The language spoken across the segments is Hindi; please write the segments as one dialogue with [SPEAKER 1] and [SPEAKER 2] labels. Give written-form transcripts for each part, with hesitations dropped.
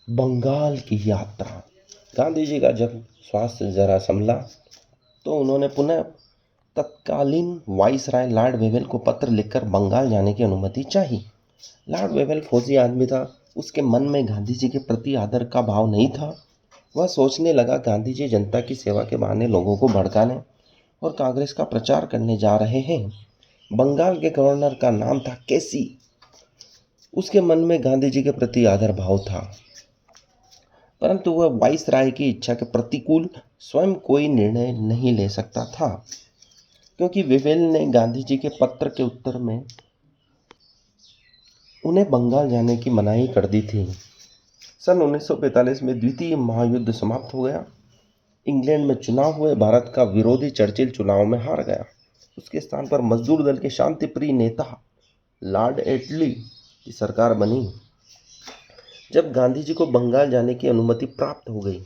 [SPEAKER 1] बंगाल की यात्रा। गांधी जी का जब स्वास्थ्य जरा संभला तो उन्होंने पुनः तत्कालीन वाइसराय लॉर्ड वेवेल को पत्र लिखकर बंगाल जाने की अनुमति चाही। लॉर्ड वेवेल फौजी आदमी था। उसके मन में गांधी जी के प्रति आदर का भाव नहीं था। वह सोचने लगा, गांधी जी जनता की सेवा के बहाने लोगों को भड़काने और कांग्रेस का प्रचार करने जा रहे हैं। बंगाल के गवर्नर का नाम था केसी। उसके मन में गांधी जी के प्रति आदर भाव था, परंतु वह वाइसराय की इच्छा के प्रतिकूल स्वयं कोई निर्णय नहीं ले सकता था, क्योंकि वेवेल ने गांधी जी के पत्र के उत्तर में उन्हें बंगाल जाने की मनाही कर दी थी। सन 1945 में द्वितीय महायुद्ध समाप्त हो गया। इंग्लैंड में चुनाव हुए। भारत का विरोधी चर्चिल चुनाव में हार गया। उसके स्थान पर मजदूर दल के शांतिप्रिय नेता लॉर्ड एटली की सरकार बनी। जब गांधी जी को बंगाल जाने की अनुमति प्राप्त हो गई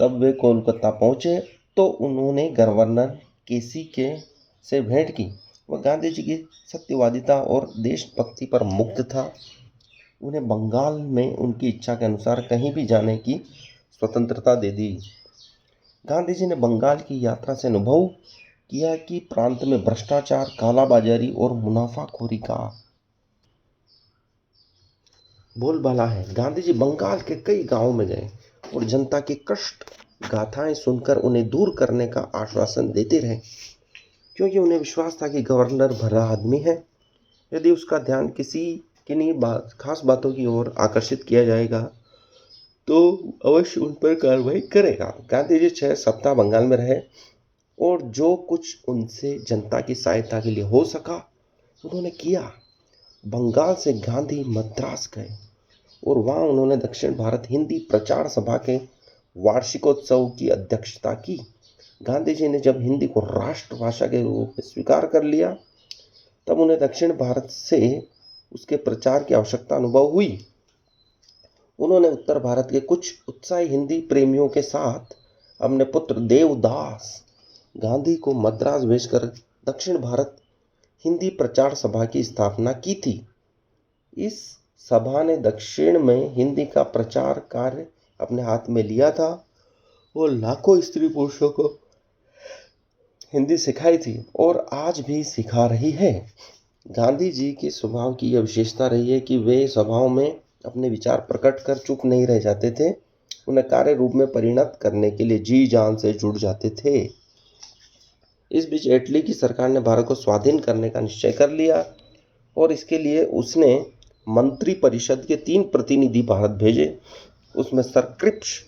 [SPEAKER 1] तब वे कोलकाता पहुंचे तो उन्होंने गवर्नर केसी के से भेंट की। वह गांधी जी की सत्यवादिता और देशभक्ति पर मुग्ध था। उन्हें बंगाल में उनकी इच्छा के अनुसार कहीं भी जाने की स्वतंत्रता दे दी। गांधी जी ने बंगाल की यात्रा से अनुभव किया कि प्रांत में भ्रष्टाचार, कालाबाजारी और मुनाफाखोरी का बोलबाला है। गांधी जी बंगाल के कई गांवों में गए और जनता की कष्ट गाथाएं सुनकर उन्हें दूर करने का आश्वासन देते रहे, क्योंकि उन्हें विश्वास था कि गवर्नर भला आदमी है। यदि उसका ध्यान किसी किन्हीं खास बातों की ओर आकर्षित किया जाएगा तो अवश्य उन पर कार्रवाई करेगा। गांधी जी 6 सप्ताह बंगाल में रहे और जो कुछ उनसे जनता की सहायता के लिए हो सका उन्होंने किया। बंगाल से गांधी मद्रास गए और वहां उन्होंने दक्षिण भारत हिंदी प्रचार सभा के वार्षिकोत्सव की अध्यक्षता की। गांधी जी ने जब हिंदी को राष्ट्रभाषा के रूप में स्वीकार कर लिया तब उन्हें दक्षिण भारत से उसके प्रचार की आवश्यकता अनुभव हुई। उन्होंने उत्तर भारत के कुछ उत्साही हिंदी प्रेमियों के साथ अपने पुत्र देवदास गांधी को मद्रास भेजकर दक्षिण भारत हिंदी प्रचार सभा की स्थापना की थी। इस सभा ने दक्षिण में हिंदी का प्रचार कार्य अपने हाथ में लिया था और लाखों स्त्री पुरुषों को हिंदी सिखाई थी और आज भी सिखा रही है। गांधी जी के स्वभाव की यह विशेषता रही है कि वे सभाओं में अपने विचार प्रकट कर चुप नहीं रह जाते थे। उन्हें कार्य रूप में परिणत करने के लिए जी जान से जुड़ जाते थे। इस बीच एटली की सरकार ने भारत को स्वाधीन करने का निश्चय कर लिया और इसके लिए उसने मंत्री परिषद के 3 प्रतिनिधि भारत भेजे। उसमें सर क्रिप्स,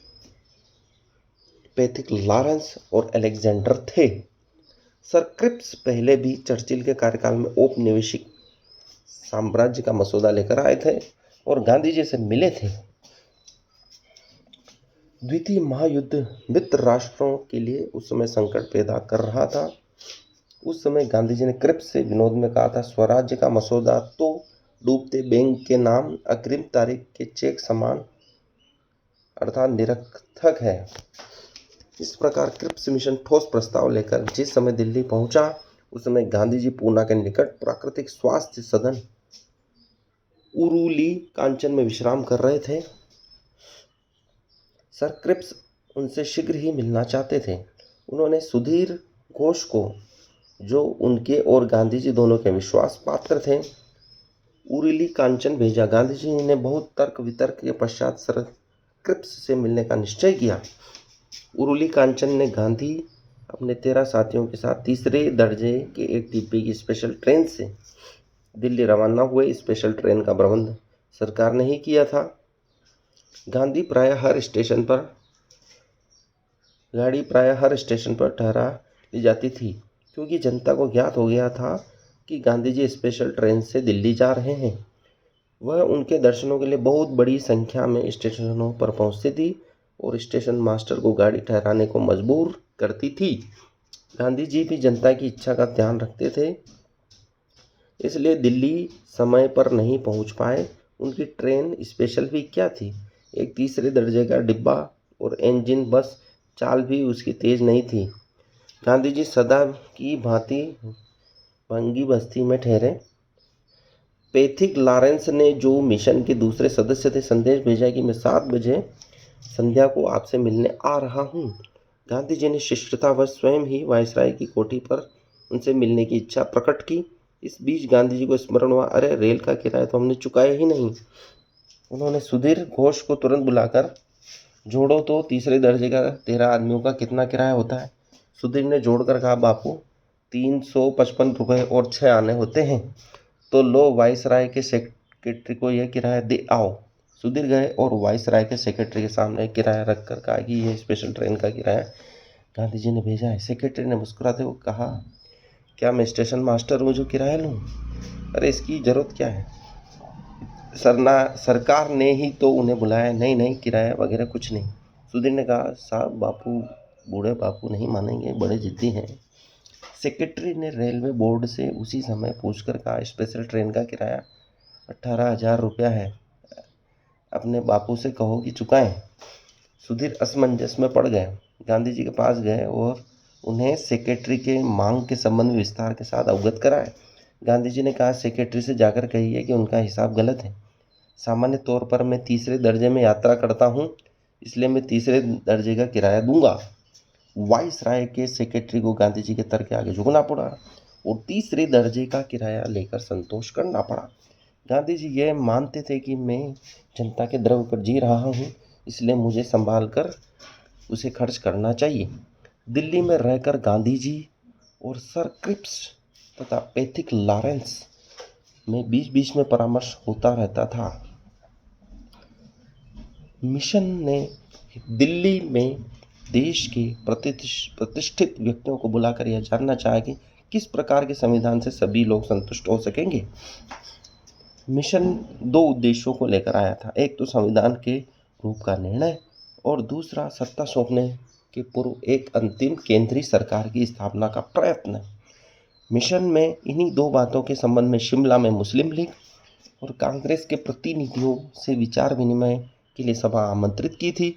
[SPEAKER 1] पैथिक लॉरेंस और अलेक्जेंडर थे। सर क्रिप्स पहले भी चर्चिल के कार्यकाल में औपनिवेशिक साम्राज्य का मसौदा लेकर आए थे और गांधी जी से मिले थे। द्वितीय महायुद्ध मित्र राष्ट्रों के लिए उस समय संकट पैदा कर रहा था। उस समय गांधी जी ने क्रिप्स से विनोद में कहा था, स्वराज्य का मसौदा तो डूबते बैंक के नाम अग्रिम तारीख के चेक समान अर्थात निरर्थक है। इस प्रकार क्रिप्स मिशन ठोस प्रस्ताव लेकर जिस समय दिल्ली पहुंचा उस समय गांधी जी पूना के निकट प्राकृतिक स्वास्थ्य सदन उरुली कांचन में विश्राम कर रहे थे। सर क्रिप्स उनसे शीघ्र ही मिलना चाहते थे। उन्होंने सुधीर घोष को, जो उनके और गांधी जी दोनों के विश्वास पात्र थे, उरुली कांचन भेजा। गांधी जी ने बहुत तर्क वितर्क के पश्चात सर क्रिप्स से मिलने का निश्चय किया। उरुली कांचन ने गांधी अपने 13 साथियों के साथ तीसरे दर्जे के एक डिब्बे की स्पेशल ट्रेन से दिल्ली रवाना हुए। स्पेशल ट्रेन का प्रबंध सरकार ने ही किया था। गाड़ी प्रायः हर स्टेशन पर ठहरा ली जाती थी, क्योंकि जनता को ज्ञात हो गया था कि गांधी जी स्पेशल ट्रेन से दिल्ली जा रहे हैं। वह उनके दर्शनों के लिए बहुत बड़ी संख्या में स्टेशनों पर पहुंचती थी और स्टेशन मास्टर को गाड़ी ठहराने को मजबूर करती थी। गांधी जी भी जनता की इच्छा का ध्यान रखते थे, इसलिए दिल्ली समय पर नहीं पहुंच पाए। उनकी ट्रेन स्पेशल भी क्या थी, एक तीसरे दर्जे का डिब्बा और इंजन बस, चाल भी उसकी तेज नहीं थी। गांधी जी सदा की भांति भंगी बस्ती में ठहरे। पैथिक लॉरेंस ने, जो मिशन के दूसरे सदस्य थे, संदेश भेजा कि मैं 7 बजे संध्या को आपसे मिलने आ रहा हूँ। गांधी जी ने शिष्टतावश स्वयं ही वायसराय की कोठी पर उनसे मिलने की इच्छा प्रकट की। इस बीच गांधी जी को स्मरण हुआ, अरे रेल का किराया तो हमने चुकाया ही नहीं। उन्होंने सुधीर घोष को तुरंत बुलाकर, जोड़ो तो तीसरे दर्जे का 13 आदमियों का कितना किराया होता है। सुधीर ने जोड़कर कहा, बापू 355 रुपये और 6 आने होते हैं। तो लो वायसराय के सेक्रेटरी को यह किराया दे आओ। सुधीर गए और वायसराय के सेक्रेटरी के सामने किराया रखकर कहा कि यह स्पेशल ट्रेन का किराया गांधी जी ने भेजा है। सेक्रेटरी ने मुस्कुराते हुए कहा, क्या मैं स्टेशन मास्टर हूँ जो किराया लूँ? अरे इसकी ज़रूरत क्या है, सरकार ने ही तो उन्हें बुलाया। नहीं नहीं, किराया वगैरह कुछ नहीं। सुधीर ने कहा, साहब बापू, बूढ़े बापू नहीं मानेंगे, बड़े जिद्दी हैं। सेक्रेटरी ने रेलवे बोर्ड से उसी समय पूछकर कहा, स्पेशल ट्रेन का किराया 18,000 रुपया है, अपने बापू से कहो कि चुकाएं। सुधीर असमंजस में पड़ गए। गांधी जी के पास गए और उन्हें सेक्रेटरी के मांग के संबंध में विस्तार के साथ अवगत कराए। गांधी जी ने कहा, सेक्रेटरी से जाकर कहिए कि उनका हिसाब गलत है। सामान्य तौर पर मैं तीसरे दर्जे में यात्रा करता हूँ, इसलिए मैं तीसरे दर्जे का किराया दूंगा। वायसराय के सेक्रेटरी को गांधी जी के तर्क के आगे झुकना पड़ा और तीसरे दर्जे का किराया लेकर संतोष करना पड़ा। गांधी जी ये मानते थे कि मैं जनता के द्रव्य पर जी रहा हूँ, इसलिए मुझे संभाल कर उसे खर्च करना चाहिए। दिल्ली में रहकर गांधी जी और सर क्रिप्स तथा पैथिक लॉरेंस में बीच बीच में परामर्श होता रहता था। मिशन ने दिल्ली में देश के प्रतिष्ठित व्यक्तियों को बुलाकर यह जानना चाहा कि किस प्रकार के संविधान से सभी लोग संतुष्ट हो सकेंगे। मिशन 2 उद्देश्यों को लेकर आया था, एक तो संविधान के रूप का निर्णय और दूसरा सत्ता सौंपने के पूर्व एक अंतिम केंद्रीय सरकार की स्थापना का प्रयत्न। मिशन में इन्हीं 2 बातों के संबंध में शिमला में मुस्लिम लीग और कांग्रेस के प्रतिनिधियों से विचार विनिमय के लिए सभा आमंत्रित की थी।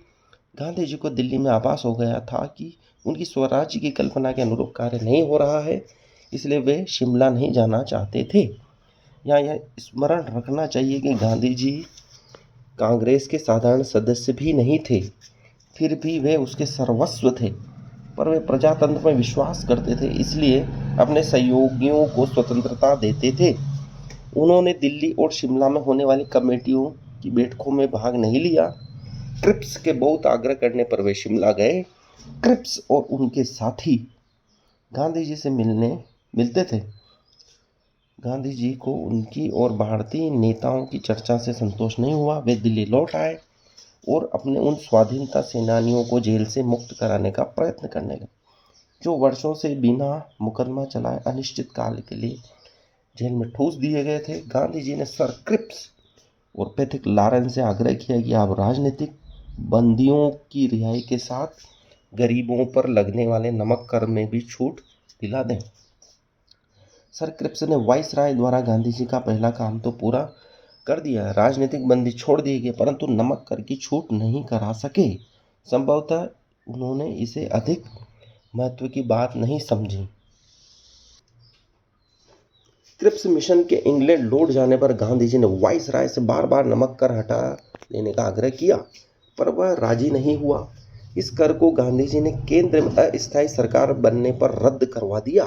[SPEAKER 1] गांधी जी को दिल्ली में आभास हो गया था कि उनकी स्वराज्य की कल्पना के अनुरूप कार्य नहीं हो रहा है, इसलिए वे शिमला नहीं जाना चाहते थे। यहाँ यह स्मरण रखना चाहिए कि गांधी जी कांग्रेस के साधारण सदस्य भी नहीं थे, फिर भी वे उसके सर्वस्व थे। पर वे प्रजातंत्र में विश्वास करते थे, इसलिए अपने सहयोगियों को स्वतंत्रता देते थे। उन्होंने दिल्ली और शिमला में होने वाली कमेटियों की बैठकों में भाग नहीं लिया। क्रिप्स के बहुत आग्रह करने पर वे शिमला गए। क्रिप्स और उनके साथी गांधी जी से मिलते थे। गांधी जी को उनकी और भारतीय नेताओं की चर्चा से संतोष नहीं हुआ। वे दिल्ली लौट आए और अपने उन स्वाधीनता सेनानियों को जेल से मुक्त कराने का प्रयत्न करने लगे, जो वर्षों से बिना मुकदमा चलाए अनिश्चित काल के लिए जेल में ठूस दिए गए थे। गांधी जी ने सर क्रिप्स और पैथिक लॉरेंस से आग्रह किया कि आप राजनीतिक बंदियों की रिहाई के साथ गरीबों पर लगने वाले नमक कर में भी छूट दिला दें। सर क्रिप्स ने वायसराय द्वारा गांधी जी का पहला काम तो पूरा कर दिया, राजनीतिक बंदी छोड़ दिए गए, परंतु नमक कर की छूट नहीं करा सके। संभवतः उन्होंने इसे अधिक महत्व की बात नहीं समझी। क्रिप्स मिशन के इंग्लैंड लौट जाने पर गांधी जी ने वायसराय से बार बार नमक कर हटा लेने का आग्रह किया, पर वह राजी नहीं हुआ। इस कर को गांधी जी ने केंद्र में अस्थायी सरकार बनने पर रद्द करवा दिया।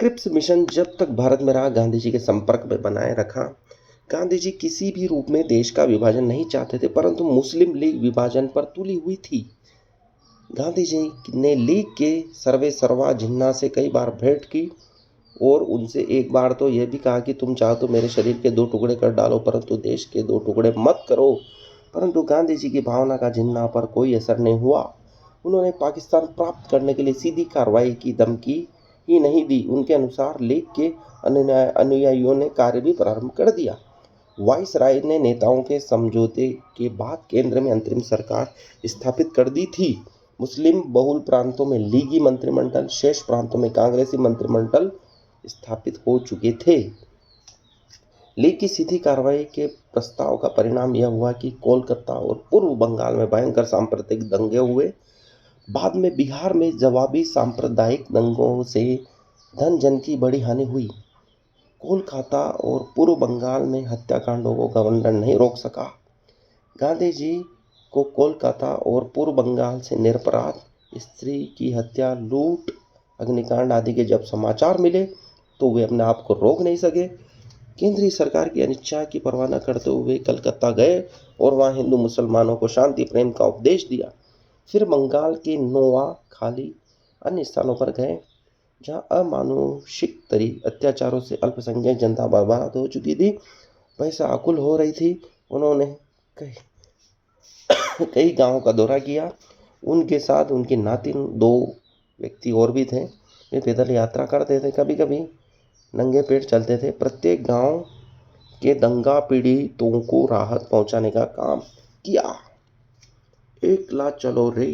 [SPEAKER 1] क्रिप्स मिशन जब तक भारत में रहा, गांधी जी के संपर्क में बनाए रखा। गांधी जी किसी भी रूप में देश का विभाजन नहीं चाहते थे, परंतु मुस्लिम लीग विभाजन पर तुली हुई थी। गांधी जी ने लीग के सर्वेसर्वा जिन्ना से कई बार भेंट की और उनसे एक बार तो यह भी कहा कि तुम चाहो तो मेरे शरीर के 2 टुकड़े कर डालो, परंतु देश के 2 टुकड़े मत करो। परंतु गांधी जी की भावना का जिन्ना पर कोई असर नहीं हुआ। उन्होंने पाकिस्तान प्राप्त करने के लिए सीधी कार्रवाई की धमकी ही नहीं दी। उनके अनुसार लीग के अनुयायियों ने कार्य भी प्रारंभ कर दिया। वायसराय ने नेताओं के समझौते के बाद केंद्र में अंतरिम सरकार स्थापित कर दी थी। मुस्लिम बहुल प्रांतों में लीगी मंत्रिमंडल, शेष प्रांतों में कांग्रेसी मंत्रिमंडल स्थापित हो चुके थे। लीग की सीधी कार्रवाई के प्रस्ताव का परिणाम यह हुआ कि कोलकाता और पूर्व बंगाल में भयंकर सांप्रदायिक दंगे हुए। बाद में बिहार में जवाबी सांप्रदायिक दंगों से धन जन की बड़ी हानि हुई। कोलकाता और पूर्व बंगाल में हत्याकांडों को गवर्नर नहीं रोक सका। गांधी जी को कोलकाता और पूर्व बंगाल से निरपराध स्त्री की हत्या, लूट, अग्निकांड आदि के जब समाचार मिले तो वे अपने आप को रोक नहीं सके। केंद्रीय सरकार की अनिच्छा की परवाह न करते हुए कलकत्ता गए और वहां हिंदू मुसलमानों को शांति प्रेम का उपदेश दिया। फिर बंगाल के नोआ खाली अन्य स्थानों पर गए जहां अमानुषिक अत्याचारों से अल्पसंख्यक जनता बर्बाद हो चुकी थी, वैसा आकुल हो रही थी। उन्होंने कई गांवों का दौरा किया। उनके साथ उनके नातिन 2 व्यक्ति और भी थे। वे पैदल यात्रा करते थे, कभी कभी नंगे पैर चलते थे। प्रत्येक गांव के दंगा पीड़ितों को राहत पहुंचाने का काम किया। एकला चलो रे।